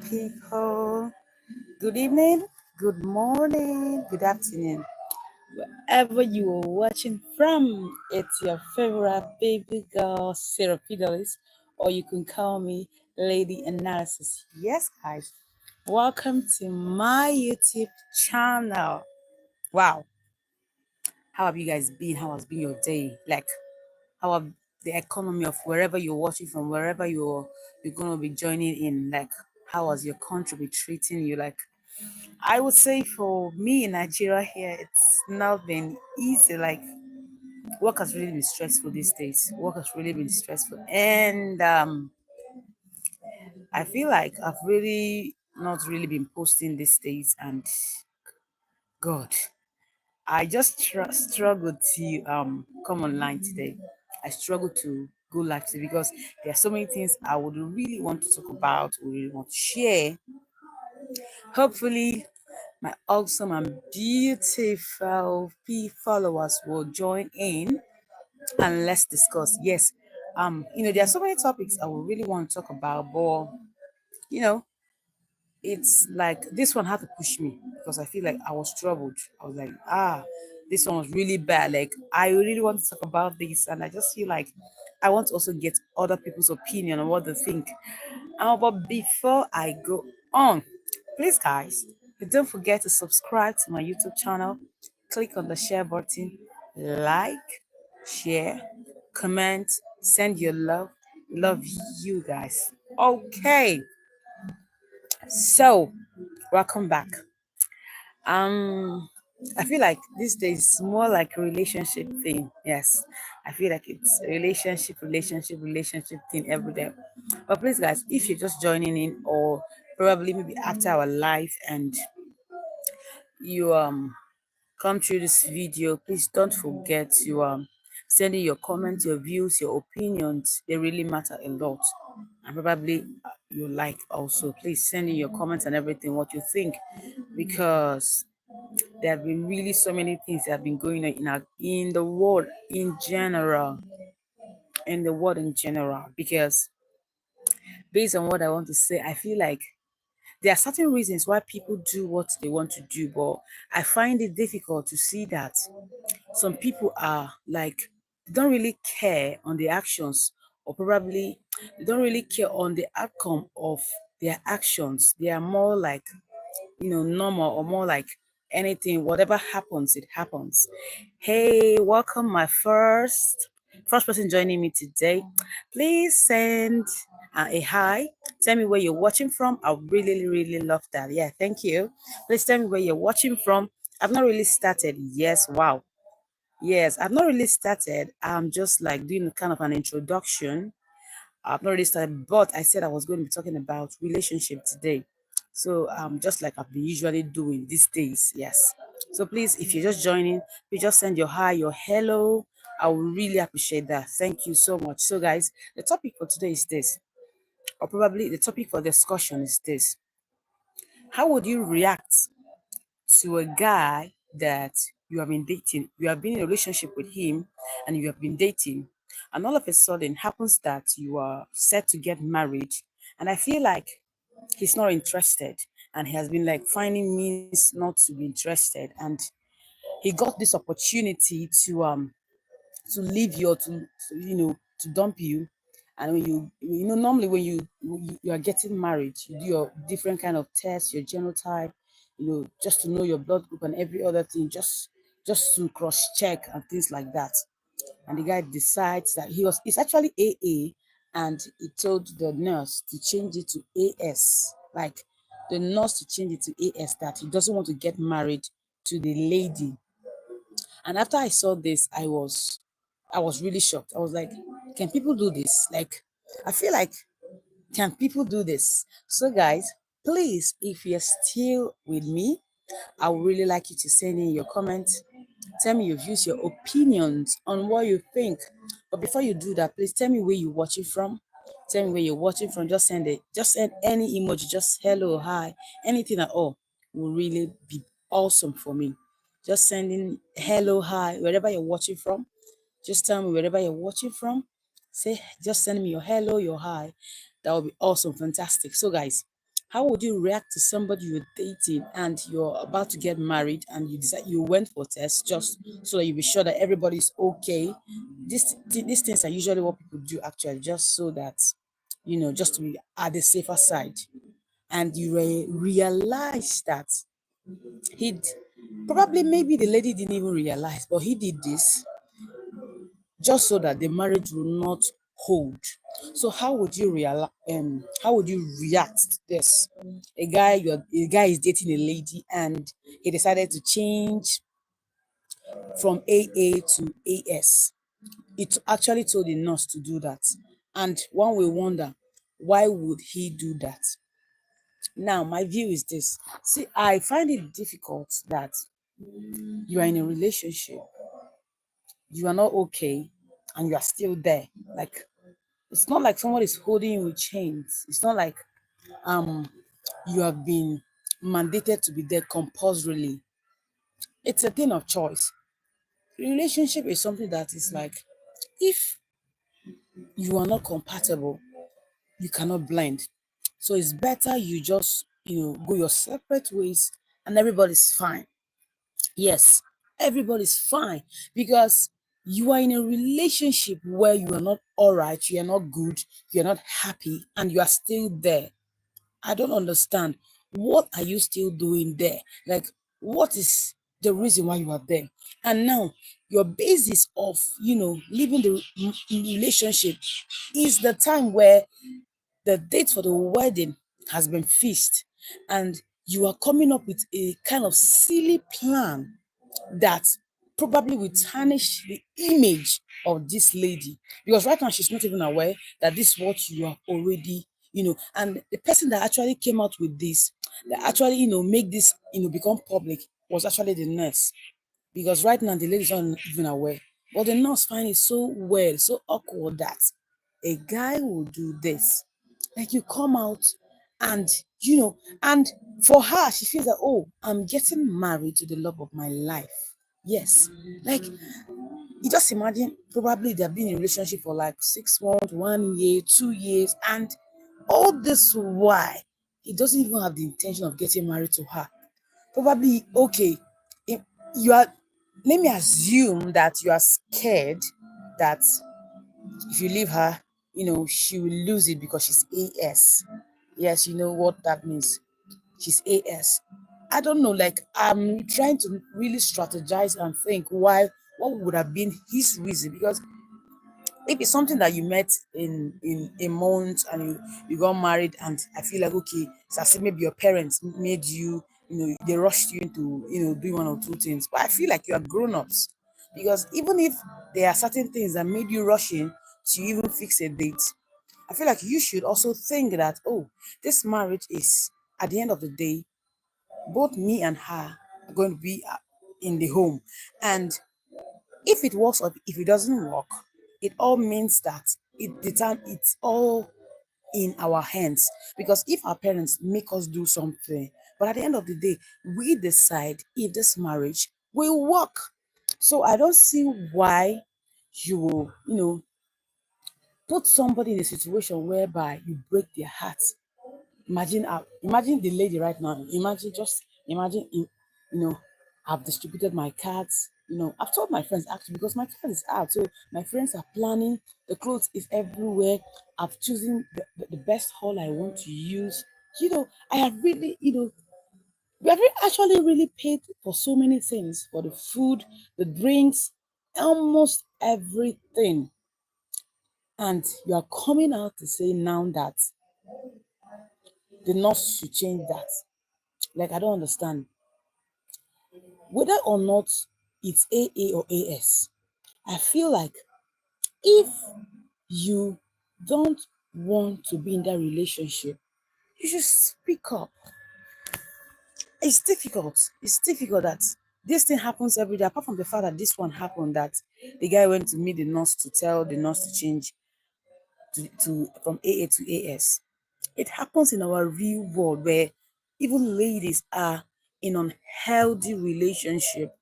people. Good evening, good morning, good afternoon. Wherever you are watching from, it's your favorite baby girl, Sarah Fidelis, or you can call me Lady Analysis. Yes, guys, welcome to my YouTube channel. Wow, how have you guys been? How has been your day? Like, how have the economy of wherever you're watching from, wherever you're gonna be joining in, like how has your country be treating you? Like I would say for me in Nigeria here, it's not been easy. Like work has really been stressful these days. Work has really been stressful, and I feel like I've really not really been posting these days. And God, I just struggled to come online today. I struggled to go live today because there are so many things I would really want to talk about, really want to share. Hopefully, my awesome and beautiful followers will join in and let's discuss. Yes, there are so many topics I would really want to talk about, but you know, it's like this one had to push me because I feel like I was troubled. I was like, this one was really bad. Like I really want to talk about this, and I just feel like I want to also get other people's opinion on what they think. But before I go on, please, guys, don't forget to subscribe to my YouTube channel. Click on the share button, like, share, comment, send your love. Love you guys. Okay, so welcome back. Um, I feel like these days it's more like a relationship thing. Yes, I feel like it's a relationship thing every day. But please, guys, if you're just joining in, or probably maybe after our live and you come through this video, please don't forget to send in your comments, your views, your opinions. They really matter a lot. And probably you like also. Please send in your comments and everything what you think, because there have been really so many things that have been going on in the world in general. In the world in general, because based on what I want to say, I feel like there are certain reasons why people do what they want to do, but I find it difficult to see that some people are like they don't really care on the actions, or probably they don't really care on the outcome of their actions. They are more like normal, or more like anything, whatever happens, it happens. Hey, welcome my first person joining me today. Please send a hi. Tell me where you're watching from. I really, really love that. Yeah, thank you. Please tell me where you're watching from. I've not really started. Yes, wow. Yes, I've not really started. I'm just like doing kind of an introduction. I've not really started, but I said I was going to be talking about relationship today. So just like I've been usually doing these days. Yes. So please, if you're just joining, you just send your hi, your hello. I will really appreciate that. Thank you so much. So guys, the topic for today is this, or probably the topic for discussion is this. How would you react to a guy that you have been dating? You have been in a relationship with him and you have been dating, and all of a sudden happens that you are set to get married, and I feel like he's not interested, and he has been like finding means not to be interested, and he got this opportunity to leave you, or to dump you. And when normally when you are getting married, you do your different kind of tests, your genotype, just to know your blood group and every other thing, just to cross check and things like that. And the guy decides that it's actually AA, and he told the nurse to change it to AS, like the nurse to change it to AS, that he doesn't want to get married to the lady. And after I saw this, I was really shocked. I was like, can people do this? Like, I feel like, can people do this? So guys, please, if you're still with me, I would really like you to send in your comments. Tell me your views, your opinions on what you think. But before you do that, please tell me where you're watching from. Tell me where you're watching from. Just send it. Just send any emoji. Just hello, hi, anything at all will really be awesome for me. Just sending hello, hi, wherever you're watching from. Just tell me wherever you're watching from. Just send me your hello, your hi. That would be awesome, fantastic. So, guys, How would you react to somebody you're dating and you're about to get married and you decide you went for tests just so that you be sure that everybody's okay? These things are usually what people do actually, just so that just to be at the safer side. And you realize that he'd probably, maybe the lady didn't even realize, but he did this just so that the marriage will not hold. So how would you react to this? A guy is dating a lady and he decided to change from AA to AS. It actually told the nurse to do that. And one will wonder, why would he do that? Now, my view is this. See, I find it difficult that you are in a relationship, you are not okay, and you are still there. Like, it's not like someone is holding you with chains. It's not like um you have been mandated to be there compulsorily. It's a thing of choice. Relationship is something that is like, if you are not compatible, you cannot blend. So it's better you just go your separate ways and everybody's fine. Yes, everybody's fine because you are in a relationship where you are not all right, you are not good, you are not happy, and you are still there. I don't understand. What are you still doing there? Like, what is the reason why you are there? And now, your basis of, leaving the relationship is the time where the date for the wedding has been fixed, and you are coming up with a kind of silly plan that probably will tarnish the image of this lady, because right now she's not even aware that this is what you are already, and the person that actually came out with this, that actually make this become public, was actually the nurse. Because right now the lady's not even aware, but the nurse find it so weird, so awkward that a guy will do this. Like, you come out and and for her, she feels that, oh, I'm getting married to the love of my life. Yes. Like, you just imagine, probably they've been in a relationship for like 6 months, 1 year, 2 years, and all this why he doesn't even have the intention of getting married to her. Probably, okay, if you are, let me assume that you are scared that if you leave her, she will lose it because she's AS. Yes, you know what that means. She's AS. I don't know, like, I'm trying to really strategize and think what would have been his reason, because if it's something that you met in a month and you got married, and I feel like, okay, it's as if maybe your parents made you, they rushed you into doing one or two things, but I feel like you are grown-ups, because even if there are certain things that made you rush in to even fix a date, I feel like you should also think that, oh, this marriage is, at the end of the day, both me and her are going to be in the home. And if it works or if it doesn't work, it all means that the time it's all in our hands. Because if our parents make us do something, but at the end of the day, we decide if this marriage will work. So I don't see why you will, put somebody in a situation whereby you break their hearts. Imagine the lady right now. Imagine, I've distributed my cards. I've told my friends actually, because my card is out. So my friends are planning. The clothes is everywhere. I've chosen the best haul I want to use. I have really, we have actually really paid for so many things, for the food, the drinks, almost everything. And you are coming out to say now that the nurse should change that. Like, I don't understand. Whether or not it's AA or AS, I feel like if you don't want to be in that relationship, you should speak up. It's difficult. It's difficult that this thing happens every day. Apart from the fact that this one happened, that the guy went to meet the nurse to tell the nurse to change to from AA to AS. It happens in our real world where even ladies are in unhealthy relationship.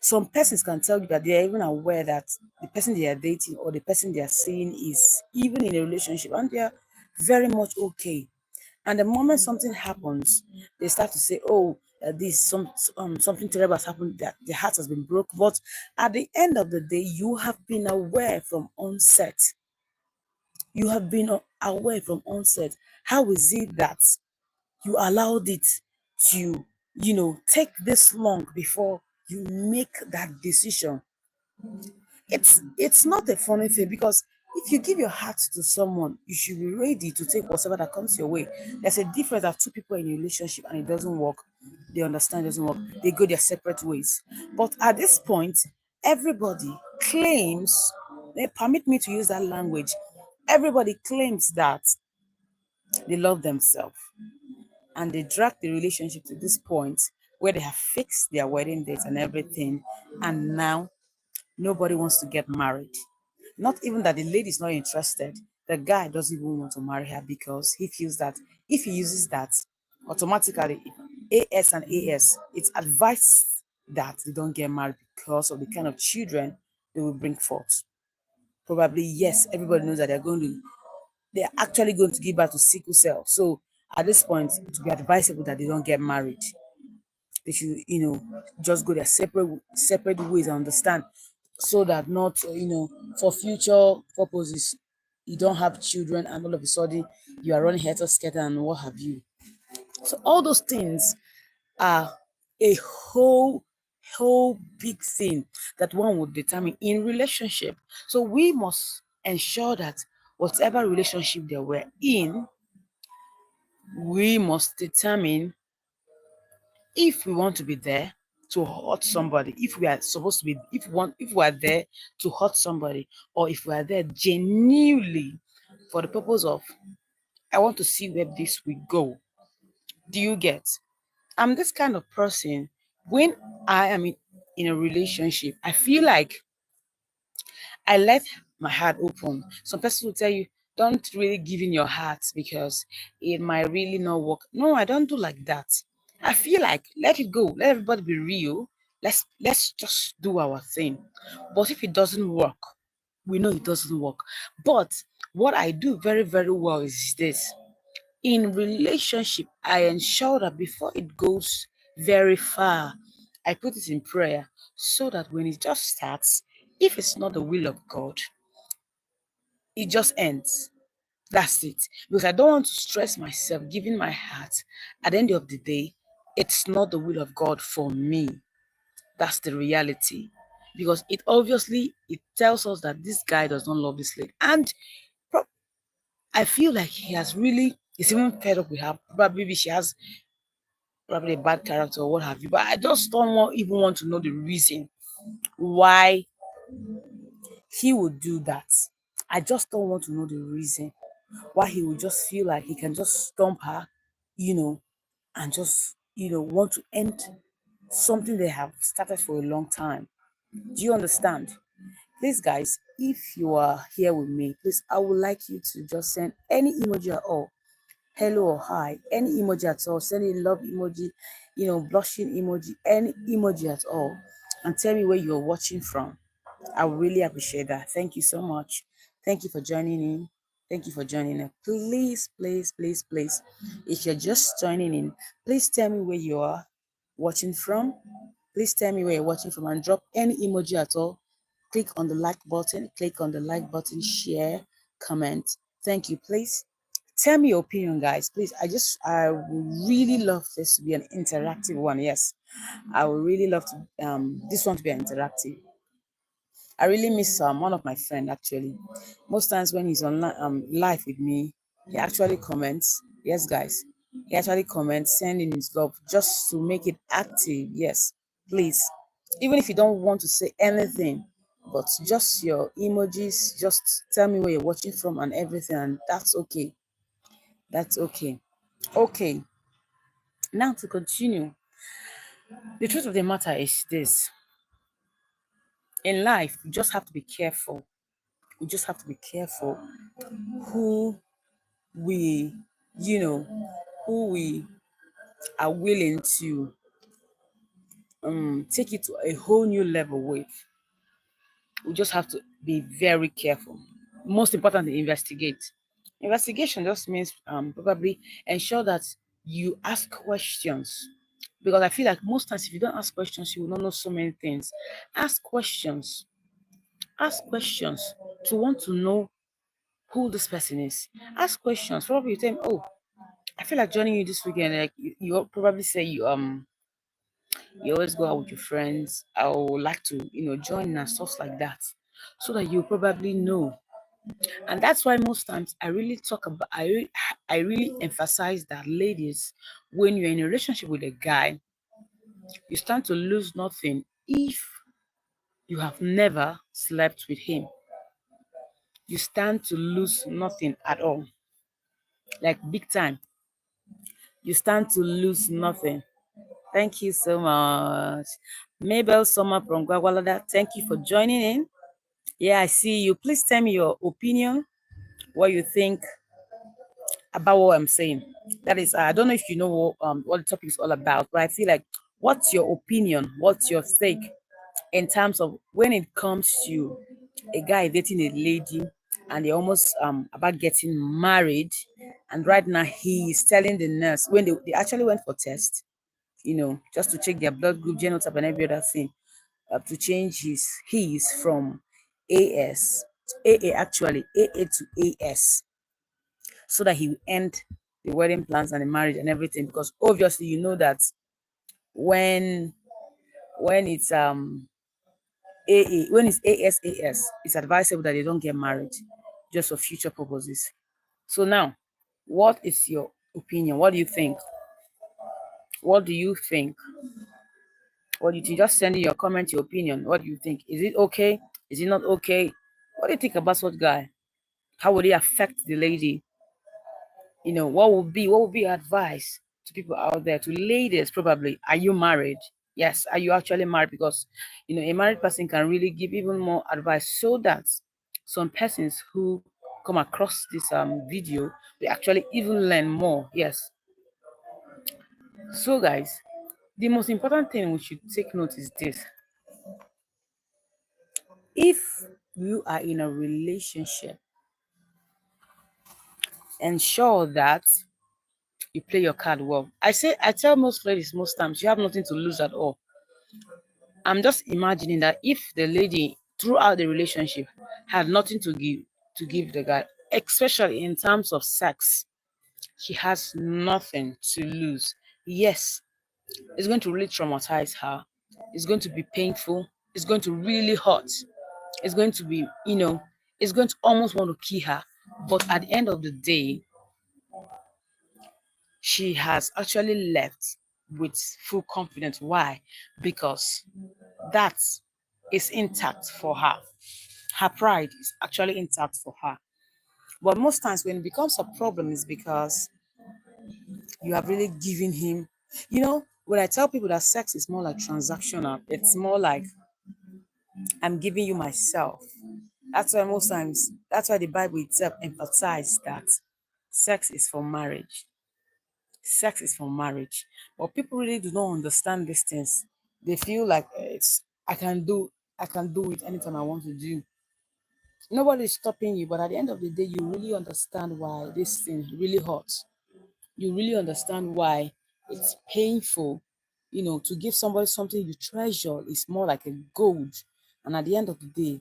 Some persons can tell you that they are even aware that the person they are dating or the person they are seeing is even in a relationship, and they are very much okay. And the moment something happens, they start to say, "Oh, this something terrible has happened. That the heart has been broke." But at the end of the day, you have been aware from onset. You have been aware from onset. How is it that you allowed it to, take this long before you make that decision? It's not a funny thing, because if you give your heart to someone, you should be ready to take whatever that comes your way. There's a difference of two people in a relationship and it doesn't work. They understand it doesn't work. They go their separate ways. But at this point, everybody claims, they permit me to use that language. Everybody claims that they love themselves, and they drag the relationship to this point where they have fixed their wedding date and everything, and now nobody wants to get married. Not even that the lady is not interested. The guy doesn't even want to marry her because he feels that if he uses that, automatically AS and AS, it's advised that they don't get married because of the kind of children they will bring forth. Probably, yes, everybody knows that they're actually going to give birth to sickle cell. So at this point, it would be advisable that they don't get married. They should, just go their separate ways and understand, so that not, for future purposes, you don't have children and all of a sudden you are running head scatter and what have you. So all those things are a whole big thing that one would determine in relationship. So we must ensure that whatever relationship that we're in, we must determine if we want to be there to hurt somebody, if we are supposed to be, if we are there to hurt somebody, or if we are there genuinely for the purpose of, I want to see where this will go. Do you get? I'm this kind of person. When I am in a relationship, I feel like I let my heart open. Some person will tell you, don't really give in your heart because it might really not work. No, I don't do like that. I feel like let it go. Let everybody be real. Let's just do our thing. But if it doesn't work, we know it doesn't work. But what I do very, very well is this. In relationship, I ensure that before it goes very far, I put it in prayer so that when it just starts, if it's not the will of God, it just ends. That's it. Because I don't want to stress myself giving my heart. At the end of the day, it's not the will of God for me. That's the reality. Because it tells us that this guy does not love this lady. And I feel like he's even fed up with her. Probably maybe she has probably a bad character or what have you. But I just don't even want to know the reason why he would do that. I just don't want to know the reason why he would just feel like he can just stomp her, you know, and just, want to end something they have started for a long time. Do you understand? Please, guys, if you are here with me, please, I would like you to just send any emoji at all, hello or hi, any emoji at all, send a love emoji, blushing emoji, any emoji at all, and tell me where you're watching from. I would really appreciate that. Thank you so much. Thank you for joining in. Thank you for joining in. Please, please, please, please, if you're just joining in, please tell me where you are watching from. Please tell me where you're watching from and drop any emoji at all. Click on the like button, share, comment. Thank you. Please tell me your opinion, guys. Please, I would really love this to be an interactive one. Yes, I would really love to this one to be an interactive. I really miss one of my friend actually. Most times when he's on live with me, he actually comments. Yes, guys, he actually comments, sending his love just to make it active. Yes, please. Even if you don't want to say anything, but just your emojis, just tell me where you're watching from and everything, and that's okay. That's okay. Okay. Now to continue. The truth of the matter is this: in life, you just have to be careful. We just have to be careful who we, you know, who we are willing to take it to a whole new level with. We just have to be very careful. Most importantly, investigate. Investigation just means probably ensure that you ask questions, because I feel like most times if you don't ask questions, you will not know so many things. Ask questions. Ask questions to want to know who this person is. Ask questions. Probably you think, oh, I feel like joining you this weekend. Like you probably say you always go out with your friends. I would like to, join and stuff like that. So that you probably know. And that's why most times I really talk about I really emphasize that ladies, when you're in a relationship with a guy, you stand to lose nothing if you have never slept with him. You stand to lose nothing at all. Like big time. You stand to lose nothing. Thank you so much. Mabel Summer from Gwagwalada, thank you for joining in. Yeah, I see you. Please tell me your opinion, what you think about what I'm saying. That is, I don't know if you know what the topic is all about, but I feel like, what's your opinion? What's your take in terms of when it comes to a guy dating a lady and they're almost about getting married, and right now he is telling the nurse when they actually went for test, just to check their blood group, genotype, and every other thing, to change his from AS AA actually AA to AS, so that he will end the wedding plans and the marriage and everything. Because obviously, you know that when when it's AA, when it's ASAS, it's advisable that they don't get married, just for future purposes. So now, what is your opinion? What do you think? What do you think? What do you think? Just send in your comment, your opinion. What do you think? Is it okay? Is it not okay? What do you think about such guy? How would it affect the lady? What would be your advice to people out there, to ladies probably? Are you married? Yes, are you actually married? Because a married person can really give even more advice, so that some persons who come across this video, they actually even learn more. Yes. So guys, the most important thing we should take note is this: if you are in a relationship, ensure that you play your card well. I tell most ladies most times, you have nothing to lose at all. I'm just imagining that if the lady throughout the relationship had nothing to give the guy, especially in terms of sex, she has nothing to lose. Yes, it's going to really traumatize her. It's going to be painful. It's going to really hurt. It's going to be, it's going to almost want to kill her. But at the end of the day, she has actually left with full confidence. Why? Because that is intact for her. Her pride is actually intact for her. But most times when it becomes a problem is because you have really given him, when I tell people that sex is more like transactional, it's more like I'm giving you myself. That's why the Bible itself emphasizes that sex is for marriage. Sex is for marriage. But people really do not understand these things. They feel like I can do I can do it anytime I want to do. Nobody's stopping you, but at the end of the day, you really understand why this thing really hurts. You really understand why it's painful. To give somebody something you treasure is more like a gold. And at the end of the day,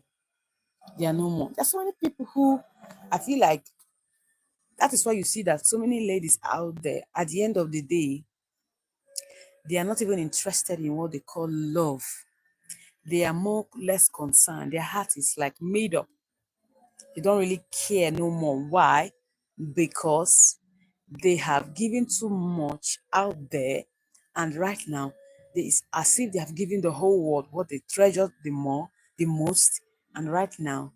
they are no more. There's so many people who I feel like that is why you see that so many ladies out there, at the end of the day, they are not even interested in what they call love. They are more less concerned. Their heart is like made up. They don't really care no more. Why? Because they have given too much out there, and right now it's as if they have given the whole world what they treasure the most, and right now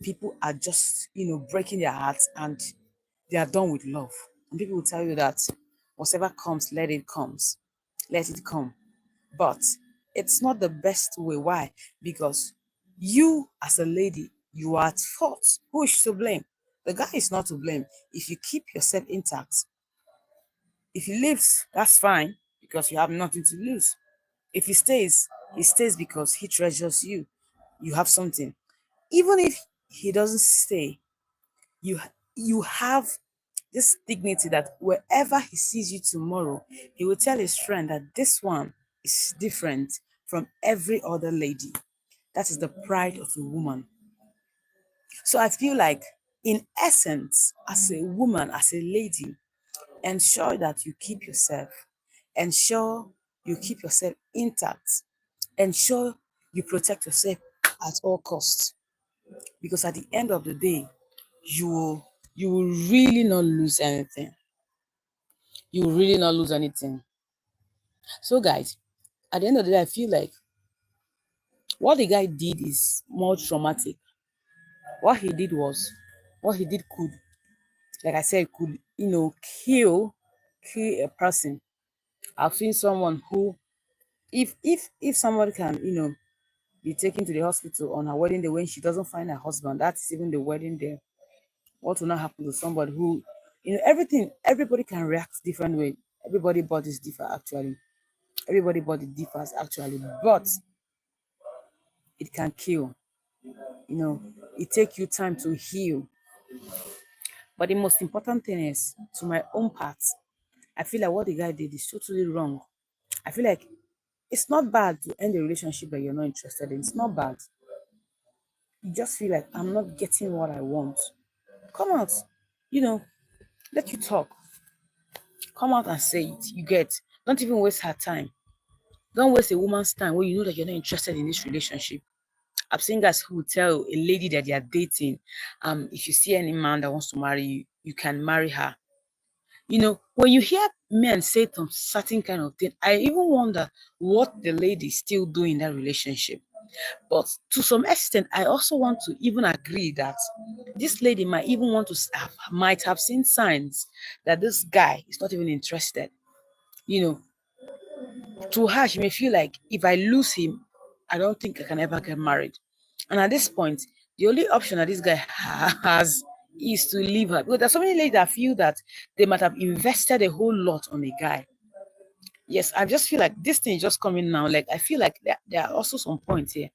people are just breaking their hearts, and they are done with love. And people will tell you that whatever comes, let it come. But it's not the best way. Why? Because you, as a lady, you are at fault. Who is to blame? The guy is not to blame. If you keep yourself intact, if he leaves, that's fine, because you have nothing to lose. If he stays because he treasures you. You have something. Even if he doesn't stay, you you have this dignity that wherever he sees you tomorrow, he will tell his friend that this one is different from every other lady. That is the pride of a woman. So I feel like, in essence, as a woman, as a lady, ensure that you keep yourself, ensure you keep yourself intact, ensure you protect yourself at all costs. Because at the end of the day, you will really not lose anything. You will really not lose anything. So guys, at the end of the day, I feel like what the guy did is more traumatic. What he did was, what he did could, like I said, could, kill a person. I've seen someone who, if somebody can, be taken to the hospital on her wedding day when she doesn't find her husband, that is even the wedding day. What will not happen to somebody who, everybody can react different way. Everybody bodies differ actually. Everybody body differs actually, but it can kill. You know, it take you time to heal. But the most important thing is, to my own part, I feel like what the guy did is totally wrong. I feel like it's not bad to end a relationship that you're not interested in. It's not bad. You just feel like, I'm not getting what I want. Come out, you know, let you talk. Come out and say it. You get. Don't even waste her time. Don't waste a woman's time when you know that you're not interested in this relationship. I've seen guys who tell a lady that they are dating, if you see any man that wants to marry you, you can marry her. When you hear men say some certain kind of thing, I even wonder what the lady is still doing in that relationship. But to some extent, I also want to even agree that this lady might even might have seen signs that this guy is not even interested. You know, to her, she may feel like, if I lose him, I don't think I can ever get married. And at this point, the only option that this guy has is to leave her. Because there's so many ladies that feel that they might have invested a whole lot on a guy. Yes, I just feel like this thing is just coming now. Like, I feel like there are also some points here.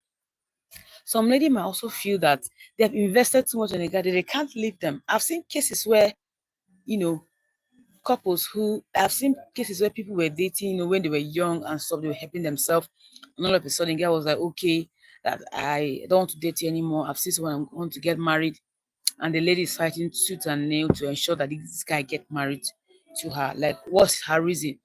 Some lady might also feel that they have invested too much on a guy that they can't leave them. I've seen cases where, you know, couples who I've seen cases where people were dating, when they were young and stuff, they were helping themselves, and all of a sudden, girl was like, okay, that I don't want to date you anymore. I've seen someone I want to get married, and the lady is fighting tooth and nail to ensure that this guy get married to her. Like, what's her reason?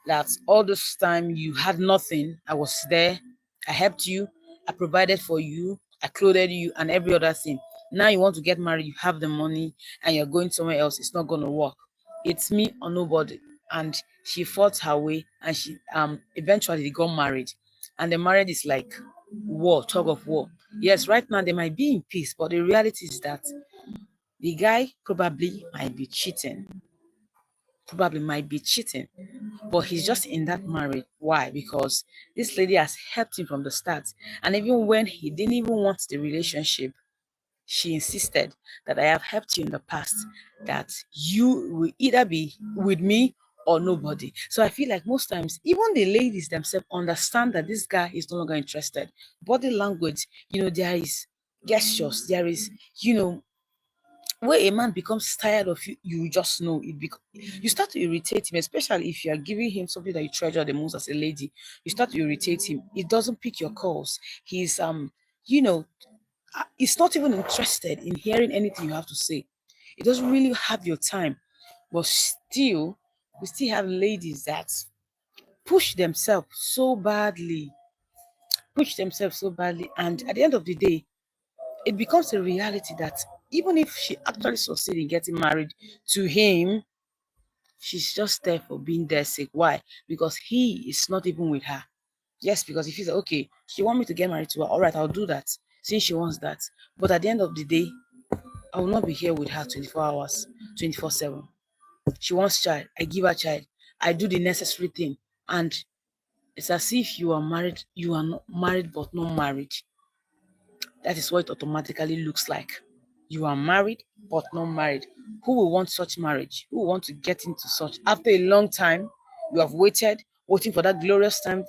That all this time you had nothing. I was there. I helped you. I provided for you. I clothed you and every other thing. Now you want to get married. You have the money and you're going somewhere else. It's not going to work. It's me or nobody. And she fought her way, and she eventually they got married. And the marriage is like war, tug of war. Yes, right now they might be in peace, but the reality is that the guy probably might be cheating. Probably might be cheating, but he's just in that marriage. Why? Because this lady has helped him from the start. And even when he didn't even want the relationship, she insisted that I have helped you in the past, that you will either be with me or nobody. So I feel like most times, even the ladies themselves understand that this guy is no longer interested. Body language, there is gestures, there is, when a man becomes tired of you, you just know it. You start to irritate him, especially if you are giving him something that you treasure the most as a lady. You start to irritate him. He doesn't pick your calls. He's you know, he's not even interested in hearing anything you have to say. He doesn't really have your time. But still, we still have ladies that push themselves so badly, and at the end of the day, it becomes a reality that even if she actually succeeds in getting married to him, she's just there for being there sake. Why? Because he is not even with her. Yes, because if he's okay, she want me to get married to her, all right, I'll do that since she wants that. But at the end of the day, I will not be here with her 24 hours, 24/7. She wants child, I give her child, I do the necessary thing. And it's as if you are married, you are not married but not married. That is what it automatically looks like. You are married but not married. Who will want such marriage? Who will want to get into such? After a long time, you have waiting for that glorious time,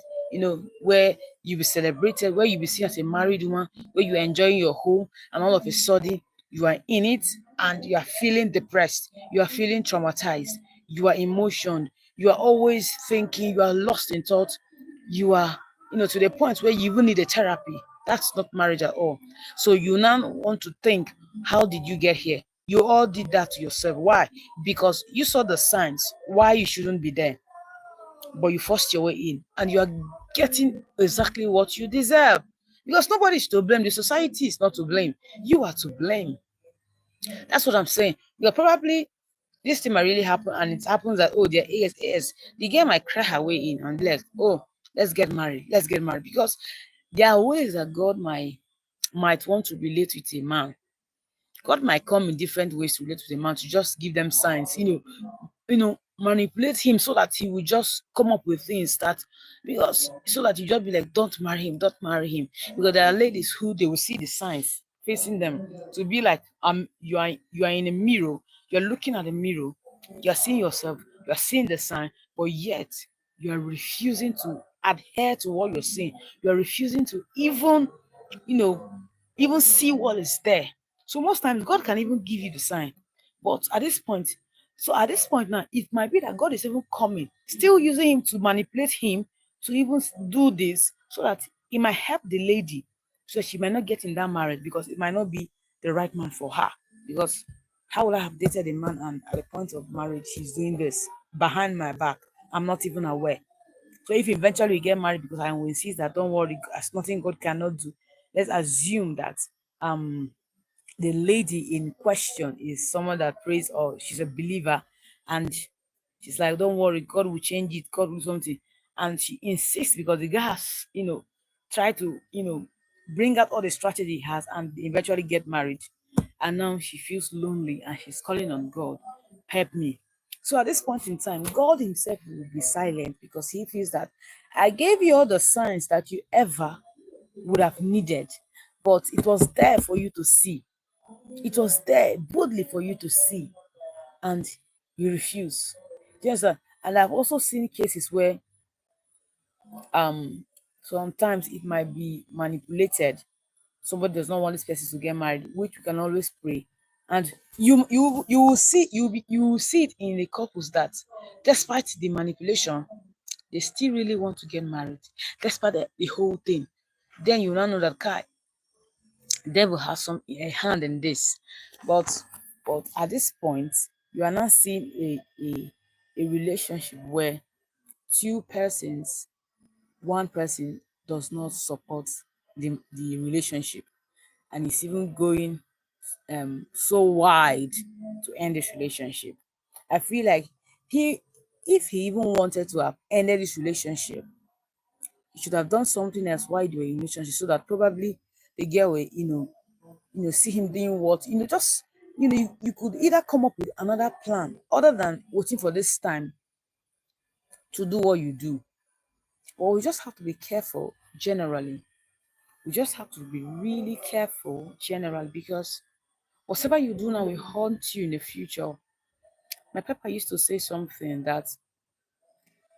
where you be celebrated, where you be seen as a married woman, where you are enjoying your home, and all of a sudden you are in it and you are feeling depressed, you are feeling traumatized, you are emotioned, you are always thinking, you are lost in thought, you are, to the point where you even need a therapy. That's not marriage at all. So you now want to think, how did you get here? You all did that to yourself. Why? Because you saw the signs why you shouldn't be there, but you forced your way in, and you are getting exactly what you deserve. Because nobody is to blame. The society is not to blame. You are to blame. That's what I'm saying. You're probably, this thing might really happen, and it happens that, oh, they're AS. The girl might cry her way in and be like, oh, let's get married. Let's get married. Because there are ways that God might want to relate with a man. God might come in different ways to relate with a man, to just give them signs, manipulate him so that he will just come up with things that, because so that you just be like, don't marry him, don't marry him. Because there are ladies who they will see the signs facing them to be like, you are in a mirror, you're looking at the mirror, you're seeing yourself, you're seeing the sign, but yet you are refusing to adhere to what you're seeing. You're refusing to you know, even see what is there. So most times God can even give you the sign. But at this point now, it might be that God is even coming, still using him to manipulate him to even do this, so that it might help the lady, so she might not get in that marriage, because it might not be the right man for her. Because how would I have dated a man, and at the point of marriage he's doing this behind my back? I'm not even aware. So if eventually we get married, because I will insist that, don't worry, as nothing God cannot do, let's assume that um the lady in question is someone that prays, or she's a believer, and she's like, don't worry, God will change it, God will do something. And she insists, because the guy has, tried to, bring out all the strategy he has, and eventually get married. And now she feels lonely, and she's calling on God, help me. So at this point in time, God himself will be silent, because he feels that I gave you all the signs that you ever would have needed, but it was there for you to see. It was there boldly for you to see, and you refuse. Do you understand? And I've also seen cases where um sometimes it might be manipulated. Somebody does not want this person to get married, which we can always pray. And you will see, you will see it in the couples that, despite the manipulation, they still really want to get married, despite the whole thing. Then you now know that, guy, devil has some a hand in this. But at this point, you are not seeing a relationship where two persons, one person does not support the relationship, and is even going so wide to end this relationship. I feel like he if he even wanted to have ended this relationship, he should have done something else while they were in relationship, so that probably the girl will, see him doing what, just, you could either come up with another plan other than waiting for this time to do what you do. But we just have to be careful generally. We just have to be really careful generally, because whatever you do now will haunt you in the future. My papa used to say something that,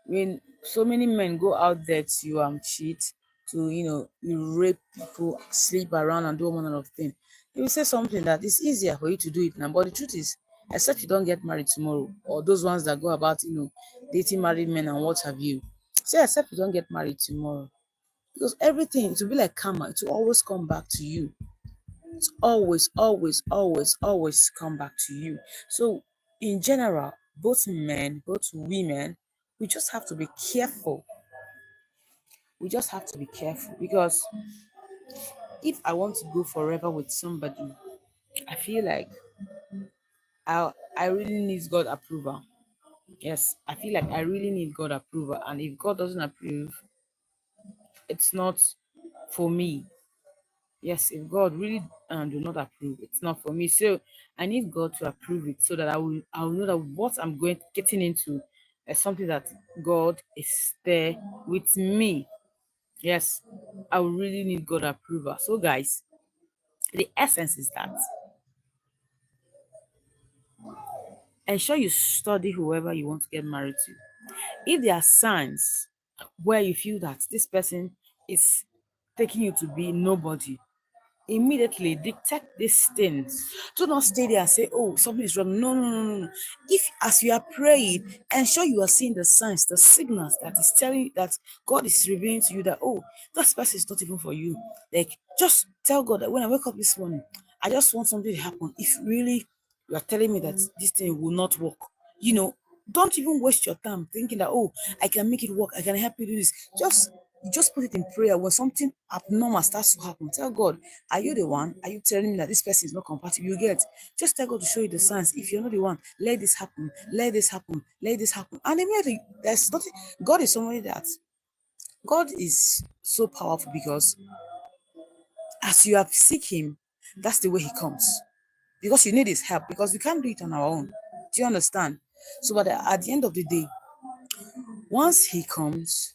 when so many men go out there to cheat, to you rape people, sleep around and do all manner of things, he will say something that it's easier for you to do it now. But the truth is, except you don't get married tomorrow, or those ones that go about dating married men and what have you, say, except you don't get married tomorrow, because everything, it will be like karma, it will always come back to you. It's always, always, always, always come back to you. So in general, both men, both women, we just have to be careful. We just have to be careful, because if I want to go forever with somebody, I feel like I really need God approval. Yes, I feel like I really need God approval. And if God doesn't approve, it's not for me. Yes, if God really do not approve, it's not for me. So I need God to approve it, so that I will know that what I'm getting into is something that God is there with me. Yes, I will really need God approval. So guys, the essence is that ensure you study whoever you want to get married to. If there are signs where you feel that this person is taking you to be nobody, immediately detect these things. Do not stay there and say, oh, something is wrong. No, no, no, no, no. If as you are praying, ensure you are seeing the signs, the signals that is telling that God is revealing to you that, oh, that person is not even for you. Like, just tell God that when I wake up this morning, I just want something to happen. If really you are telling me that this thing will not work, you know, don't even waste your time thinking that, oh, I can make it work, I can help you do this. Just put it in prayer. When something abnormal starts to happen, tell God, are you the one? Are you telling me that this person is not compatible? You get, just tell God to show you the signs. If you're not the one, let this happen, let this happen, let this happen. And immediately, there's nothing. God is somebody that, God is so powerful because as you have seek Him, that's the way He comes. Because you need His help, because we can't do it on our own. Do you understand? So, but at the end of the day, once He comes,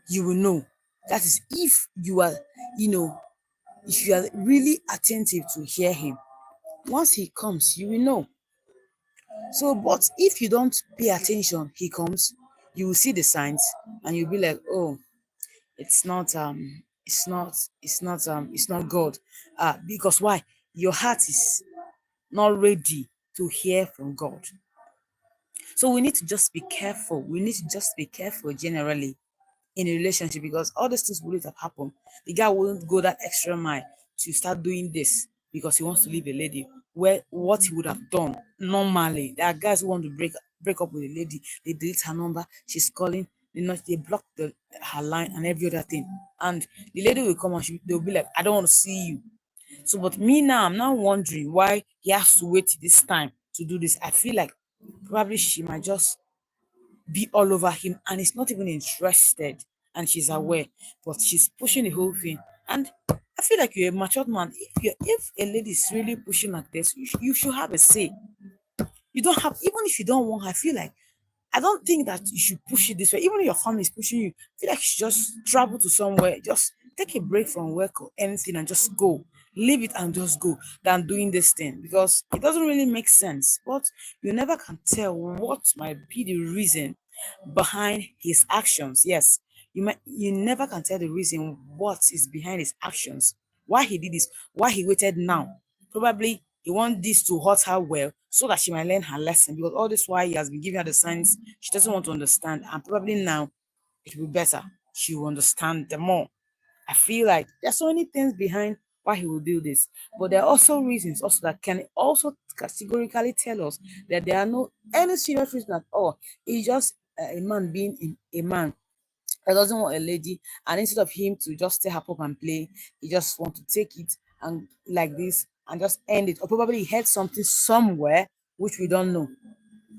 you will know. That is, if you are, you know, if you are really attentive to hear Him, once He comes, you will know. So, but if you don't pay attention, He comes, you will see the signs, and you'll be like, oh, it's not, it's not God. Because why? Your heart is not ready to hear from God. So we need to just be careful. We need to just be careful generally in a relationship, because all these things wouldn't have happened. The guy wouldn't go that extra mile to start doing this because he wants to leave a lady. Where what he would have done normally, there are guys who want to break up with a lady, they delete her number, she's calling, they block her line and every other thing. And the lady will come and they'll be like, I don't want to see you. So, but me now, I'm now wondering why he has to wait this time to do this. I feel like probably she might just be all over him and he's not even interested, and she's aware, but she's pushing the whole thing. And I feel like you're a matured man. If a lady is really pushing like this, you should have a say. You don't have, even if you don't want, I feel like, I don't think that you should push it this way. Even if your family is pushing you, I feel like you should just travel to somewhere, just take a break from work or anything and just go. Leave it and just go than doing this thing, because it doesn't really make sense. But you never can tell what might be the reason behind his actions. Yes, you never can tell the reason what is behind his actions. Why he did this, why he waited now. Probably he wants this to hurt her well so that she might learn her lesson, because all this while he has been giving her the signs she doesn't want to understand, and probably now it will be better. She will understand the more. I feel like there's so many things behind why he will do this, but there are also reasons also that can also categorically tell us that there are no any serious reason at all. It's just a man being a man that doesn't want a lady, and instead of him to just stay up and play, he just want to take it and like this and just end it. Or probably he heard something somewhere which we don't know.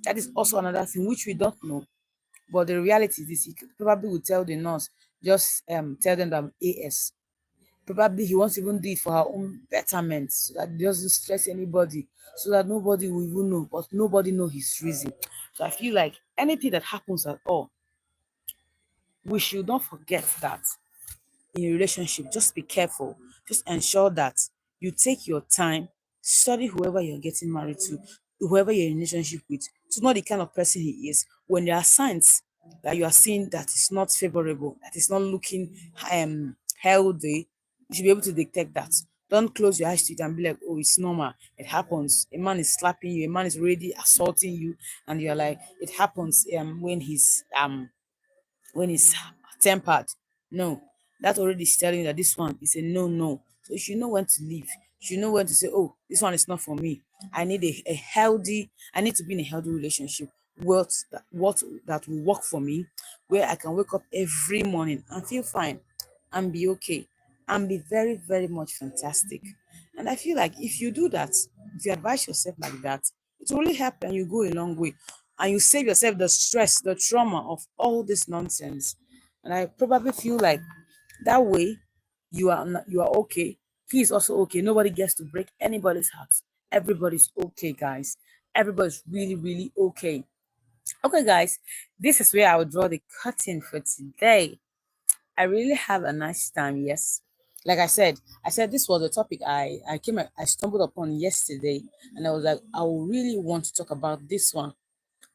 That is also another thing which we don't know. But the reality is this: he probably will tell the nurse, just tell them that I'm AS. Probably he wants to even do it for her own betterment, so that it doesn't stress anybody, so that nobody will even know, but nobody know his reason. So I feel like anything that happens at all, we should not forget that in a relationship, just be careful. Just ensure that you take your time, study whoever you're getting married to, whoever you're in a relationship with, to know the kind of person he is. When there are signs that you are seeing that is not favorable, that is not looking healthy, you should be able to detect that. Don't close your eyes to it and be like, oh, it's normal. It happens. A man is slapping you, a man is already assaulting you, and you're like, it happens when he's tempered. No, that already is telling you that this one is a no no. So you should know when to leave. You should know when to say, oh, this one is not for me. I need to be in a healthy relationship. What that will work for me, where I can wake up every morning and feel fine and be okay and be very, very much fantastic. And I feel like if you do that, if you advise yourself like that, it will really help and you go a long way. And you save yourself the stress, the trauma of all this nonsense. And I probably feel like that way you are okay. He is also okay. Nobody gets to break anybody's heart. Everybody's okay, guys. Everybody's really, really okay. Okay, guys, this is where I will draw the curtain for today. I really have a nice time, yes. Like I said this was a topic I stumbled upon yesterday, and I was like, I will really want to talk about this one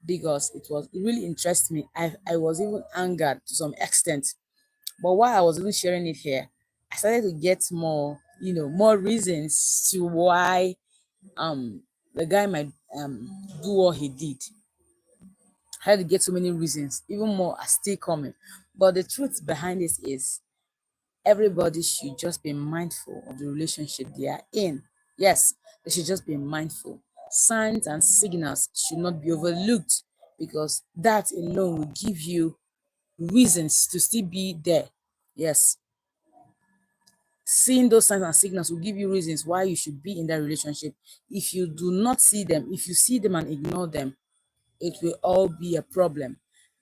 because it really interests me. I was even angered to some extent. But while I was even sharing it here, I started to get more. more reasons to why um the guy might do what he did. I had to get so many reasons, even more are still coming. But the truth behind this is everybody should just be mindful of the relationship they are in. Yes, they should just be mindful. Signs and signals should not be overlooked because that alone will give you reasons to still be there. Yes, seeing those signs and signals will give you reasons why you should be in that relationship. If you do not see them, if you see them and ignore them, it will all be a problem.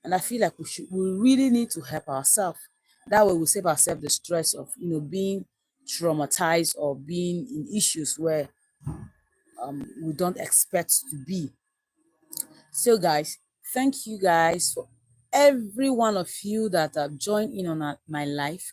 And I feel like we really need to help ourselves. That way we save ourselves the stress of being traumatized or being in issues where we don't expect to be. So guys, thank you guys for every one of you that have joined in on my life.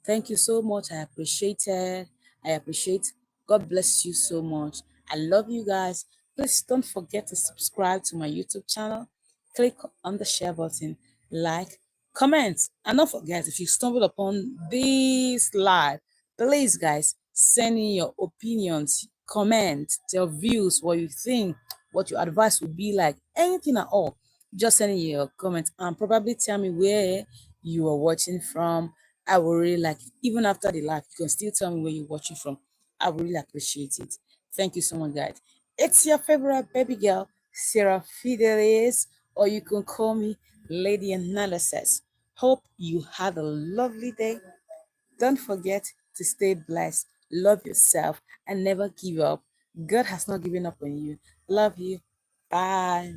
Thank you so much. I appreciate it. I appreciate. God bless you so much. I love you guys. Please don't forget to subscribe to my YouTube channel. Click on the share button, like, comment, and don't forget if you stumbled upon this live, please guys send in your opinions, comment your views, what you think, what your advice would be like, anything at all. Just send in your comment and probably tell me where you are watching from. I will really like it. Even after the live, you can still tell me where you're watching from. I would really appreciate it. Thank you so much, guys. It's your favorite baby girl, Sarah Fidelis, or you can call me Lady Analysis. Hope you had a lovely day. Don't forget to stay blessed, love yourself, and never give up. God has not given up on you. Love you. Bye.